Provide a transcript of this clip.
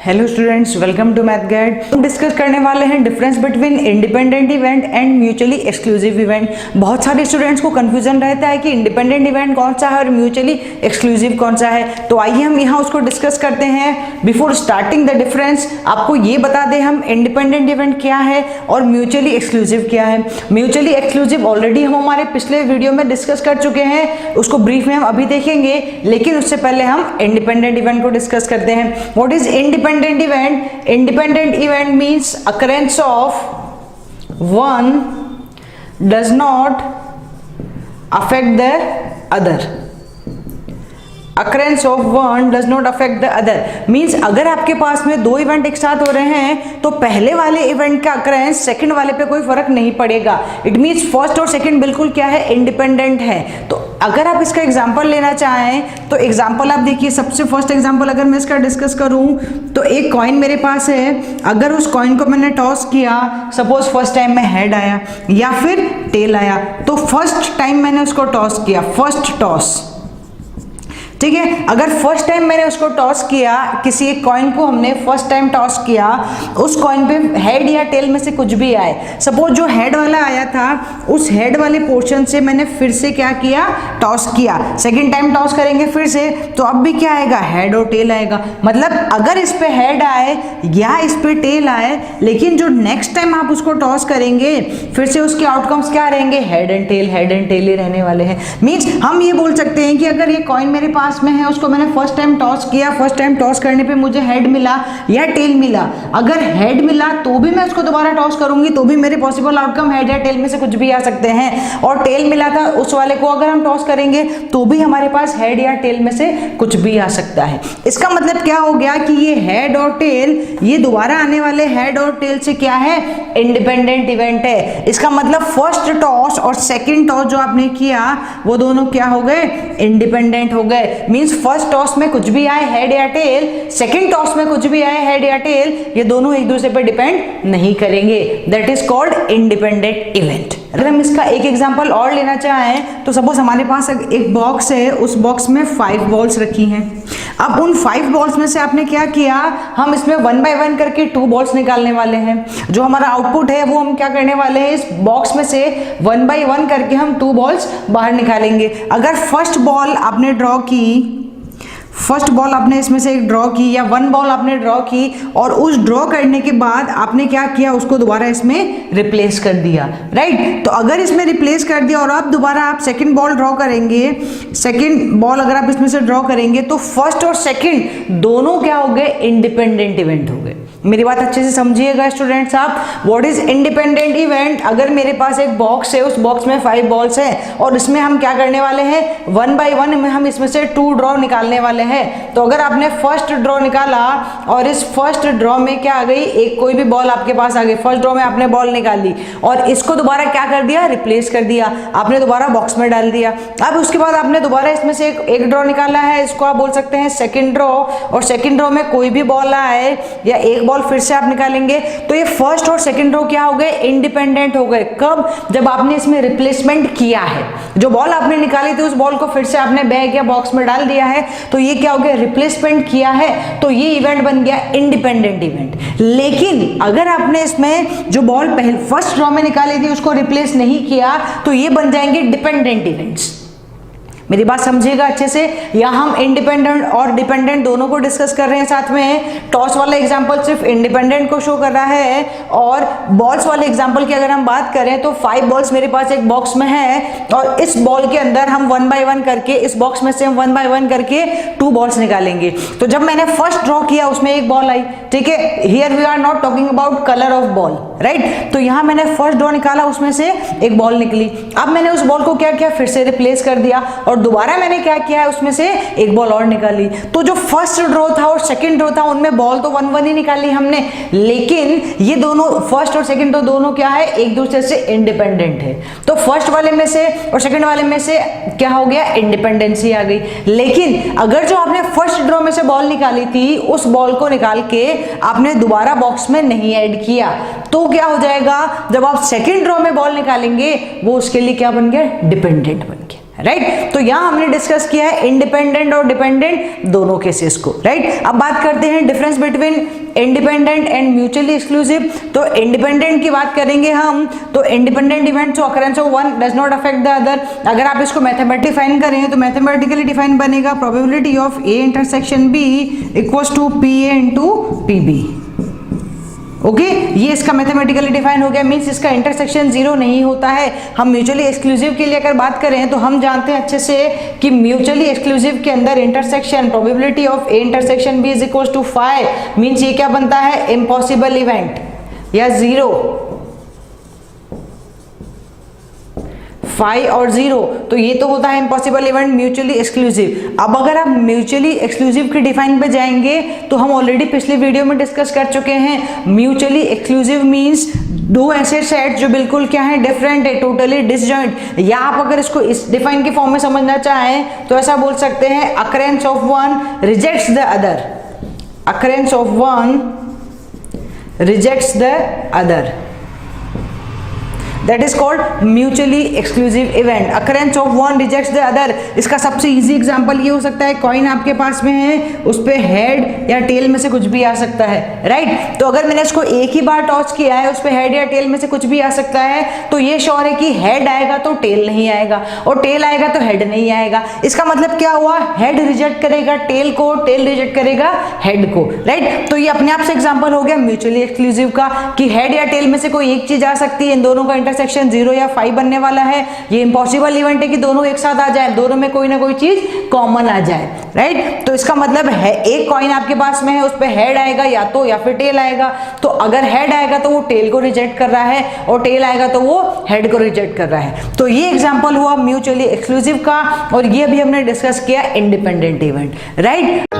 Hello students, welcome to math guide. हम discuss करने वाले हैं difference between independent event and mutually exclusive event. बहुत सारे स्टूडेंट्स को कंफ्यूजन रहता है कि इंडिपेंडेंट इवेंट कौन सा है और म्यूचुअली एक्सक्लूसिव कौन सा है। तो आइए हम यहाँ उसको डिस्कस करते हैं। बिफोर स्टार्टिंग द डिफरेंस आपको ये बता दें हम इंडिपेंडेंट इवेंट क्या है और म्यूचुअली एक्सक्लूसिव क्या है। म्यूचुअली एक्सक्लूसिव ऑलरेडी हम हमारे पिछले वीडियो में डिस्कस कर चुके हैं, उसको ब्रीफ में हम अभी देखेंगे, लेकिन उससे पहले हम इंडिपेंडेंट इवेंट को डिस्कस करते हैं। What is independent event? Independent event means occurrence of one does not affect the other. Occurrence of one does not affect the other means अगर आपके पास में दो इवेंट एक साथ हो रहे हैं तो पहले वाले इवेंट का अकरेंस सेकंड वाले पे कोई फर्क नहीं पड़ेगा। इट मीन्स फर्स्ट और सेकंड बिल्कुल क्या है, इंडिपेंडेंट है। तो अगर आप इसका एग्जांपल लेना चाहें तो एग्जांपल आप देखिए। सबसे फर्स्ट एग्जांपल अगर मैं इसका डिस्कस करूं तो एक कॉइन मेरे पास है। अगर उस कॉइन को मैंने टॉस किया, सपोज फर्स्ट टाइम में हेड आया या फिर टेल आया, तो फर्स्ट टाइम मैंने उसको टॉस किया, फर्स्ट टॉस, ठीक है। अगर फर्स्ट टाइम मैंने उसको टॉस किया, किसी एक कॉइन को हमने फर्स्ट टाइम टॉस किया, उस कॉइन पे हेड या टेल में से कुछ भी आए, सपोज जो हेड वाला आया था उस हेड वाले पोर्शन से मैंने फिर से क्या किया, टॉस किया। सेकंड टाइम टॉस करेंगे फिर से, तो अब भी क्या आएगा, हेड और टेल आएगा। मतलब अगर इस पे हेड आए या इस पे टेल आए, लेकिन जो नेक्स्ट टाइम आप उसको टॉस करेंगे फिर से उसके आउटकम्स क्या रहेंगे, हेड एंड टेल ही रहने वाले हैं। मीन्स हम ये बोल सकते हैं कि अगर ये कॉइन मेरे पास में है, उसको मैंने फर्स्ट टाइम टॉस किया, फर्स्ट टाइम टॉस करने पे मुझे हेड मिला या टेल मिला, अगर हेड मिला तो भी मैं उसको दोबारा टॉस करूंगी तो भी मेरे पॉसिबल आउटकम हेड या टेल में से कुछ भी आ सकते हैं। और टेल मिला था उस वाले को अगर हम टॉस करेंगे तो भी हमारे पास हेड या टेल में से कुछ भी आ सकता है। इसका मतलब क्या हो गया कि ये हेड और टेल, ये दोबारा आने वाले हेड और टेल से क्या है, इंडिपेंडेंट इवेंट है। इसका मतलब फर्स्ट टॉस और सेकंड टॉस जो आपने किया वो दोनों क्या हो गए, इंडिपेंडेंट हो गए। मींस फर्स्ट टॉस में कुछ भी आए हेड या टेल, सेकंड टॉस में कुछ भी आए हेड या टेल, ये दोनों एक दूसरे पर डिपेंड नहीं करेंगे। That is called independent event. अगर हम इसका एक एग्जांपल और लेना चाहें तो सपोज हमारे पास एक बॉक्स है, उस बॉक्स में 5 बॉल्स रखी हैं। अब उन 5 बॉल्स में से आपने क्या किया, हम इसमें 1 बाय 1 करके 2 बॉल्स निकालने वाले हैं। जो हमारा आउटपुट है वो हम क्या करने वाले हैं, इस बॉक्स में से 1 बाय 1 करके हम 2 बॉल्स बाहर निकालेंगे। अगर फर्स्ट बॉल आपने ड्रॉ की, फर्स्ट बॉल आपने इसमें से एक ड्रॉ की या 1 बॉल आपने ड्रॉ की और उस ड्रॉ करने के बाद आपने क्या किया, उसको दोबारा इसमें रिप्लेस कर दिया, राइट। तो अगर इसमें रिप्लेस कर दिया और अब दोबारा आप सेकंड बॉल ड्रॉ करेंगे, सेकंड बॉल अगर आप इसमें से ड्रॉ करेंगे तो फर्स्ट और सेकंड दोनों क्या हो गए, इंडिपेंडेंट इवेंट हो गए। मेरी बात अच्छे से समझिएगा स्टूडेंट्स आप। What is independent event? अगर मेरे पास एक बॉक्स है, उस बॉक्स में 5 बॉल्स हैं और इसमें हम क्या करने वाले हैं, 1 बाय 1 में हम इसमें से 2 ड्रॉ निकालने वाले हैं। तो अगर आपने फर्स्ट ड्रॉ निकाला और इस फर्स्ट ड्रॉ में क्या आ गई, एक कोई भी बॉल आपके पास आ गई, फर्स्ट ड्रॉ में आपने बॉल निकाली और इसको दोबारा क्या कर दिया, रिप्लेस कर दिया, आपने दोबारा बॉक्स में डाल दिया। अब उसके बाद आपने दोबारा इसमें से एक ड्रॉ निकाला है, इसको आप बोल सकते हैं सेकंड ड्रॉ, और सेकंड ड्रॉ में कोई भी बॉल आए या एक बॉल फिर से आप निकालेंगे तो ये फर्स्ट और सेकंड ड्रॉ क्या हो गए, इंडिपेंडेंट हो गए। कब? जब आपने इसमें रिप्लेसमेंट किया है। जो बॉल आपने निकाली थी उस बॉल को फिर से आपने बैग या बॉक्स में डाल दिया है, तो ये क्या हो गया, रिप्लेसमेंट किया है, तो ये इवेंट बन गया इंडिपेंडेंट इवेंट। लेकिन अगर आपने इसमें जो बॉल पहले फर्स्ट ड्रॉ में निकाली थी उसको रिप्लेस नहीं किया तो ये बन जाएंगे डिपेंडेंट इवेंट्स। मेरी बात समझिएगा अच्छे से। यहाँ हम इंडिपेंडेंट और डिपेंडेंट दोनों को डिस्कस कर रहे हैं साथ में। टॉस वाला एग्जांपल सिर्फ इंडिपेंडेंट को शो कर रहा है, और बॉल्स वाले एग्जांपल की अगर हम बात करें तो 5 बॉल्स मेरे पास एक बॉक्स में है और इस बॉल के अंदर हम 1 बाय 1 करके, इस बॉक्स में से हम 1 बाय 1 करके 2 बॉल्स निकालेंगे। तो जब मैंने फर्स्ट ड्रॉ किया उसमें एक बॉल आई, ठीक है। Here we are not talking about colour of ball, right. तो यहाँ मैंने फर्स्ट ड्रॉ निकाला, उसमें से एक बॉल निकली। अब मैंने उस बॉल को क्या किया, फिर से रिप्लेस कर दिया और दोबारा मैंने क्या किया, उसमें से एक बॉल और निकाली। तो जो फर्स्ट ड्रॉ था और सेकंड ड्रॉ था उनमें बॉल तो 1-1 ही निकाली हमने, लेकिन ये दोनों फर्स्ट और सेकंड ड्रॉ दोनों क्या है, एक दूसरे से इंडिपेंडेंट है। तो फर्स्ट वाले में से और सेकंड वाले में से क्या हो गया, इंडिपेंडेंसी आ गई। लेकिन अगर जो आपने फर्स्ट ड्रॉ में से बॉल निकाली थी उस बॉल को निकाल के आपने दोबारा बॉक्स में नहीं ऐड किया तो क्या हो जाएगा, जब आप सेकंड ड्रॉ में बॉल निकालेंगे वो उसके लिए क्या बन गया, डिपेंडेंट बन गया। राइट। तो यहां हमने डिस्कस किया है इंडिपेंडेंट और डिपेंडेंट दोनों केसेस को, राइट। अब बात करते हैं difference between independent and mutually exclusive. तो इंडिपेंडेंट की बात करेंगे हम, तो इंडिपेंडेंट इवेंट जो occurrence of one does not affect the other. अगर आप इसको मैथमेटिकली डिफाइन करें तो मैथमेटिकली डिफाइन बनेगा probability of A intersection B equals to P A into P B. Okay, ये इसका मैथमेटिकली डिफाइन हो गया, मींस इसका इंटरसेक्शन जीरो नहीं होता है। हम म्यूचुअली एक्सक्लूसिव के लिए अगर बात करें तो हम जानते हैं अच्छे से कि म्यूचुअली एक्सक्लूसिव के अंदर intersection probability of A intersection B is equal to 5, means ये क्या बनता है, इम्पॉसिबल इवेंट या जीरो, 5 और 0, तो ये तो होता है इम्पॉसिबल इवेंट म्यूचुअली एक्सक्लूसिव। अब अगर आप म्यूचुअली एक्सक्लूसिव के डिफाइन पे जाएंगे तो हम ऑलरेडी पिछले वीडियो में डिस्कस कर चुके हैं। म्यूचुअली एक्सक्लूसिव मींस दो ऐसे सेट जो बिल्कुल क्या है, डिफरेंट है, टोटली डिसजॉइंट। या आप अगर इसको इस डिफाइन की फॉर्म में समझना चाहें तो ऐसा बोल सकते हैं, occurrence of one rejects the other, occurrence of one rejects the other, that is called mutually exclusive event. occurrence of one rejects the other. इसका सबसे इजी एग्जांपल ये हो सकता है, कॉइन आपके पास में है, उस पे हेड या टेल में से कुछ भी आ सकता है, राइट। तो अगर मैंने इसको एक ही बार टॉस किया है, उस पे हेड या टेल में से कुछ भी आ सकता है, तो ये श्योर है कि हेड आएगा तो टेल नहीं आएगा, और टेल आएगा तो हेड नहीं आएगा। इसका मतलब क्या हुआ, हेड रिजेक्ट करेगा टेल को, टेल रिजेक्ट करेगा हेड को, राइट। तो ये अपने आप से एग्जाम्पल हो गया म्यूचुअली एक्सक्लूसिव का, कि हेड या टेल में से कोई एक चीज आ सकती है, इन दोनों का इंटरसेक्शन 0 या 5 बनने वाला है। ये इम्पॉसिबल इवेंट है कि दोनों एक साथ आ जाए, दोनों में कोई ना कोई चीज कॉमन आ जाए, राइट। तो इसका मतलब है एक कॉइन आपके पास में है, उस पे हेड आएगा या तो, या फिर टेल आएगा। तो अगर हेड आएगा तो वो टेल को रिजेक्ट कर रहा है, और टेल आएगा तो वो हेड को रिजेक्ट कर रहा है। तो ये एग्जांपल हुआ म्यूचुअली एक्सक्लूसिव का, और ये भी हमने डिस्कस किया इंडिपेंडेंट इवेंट, राइट।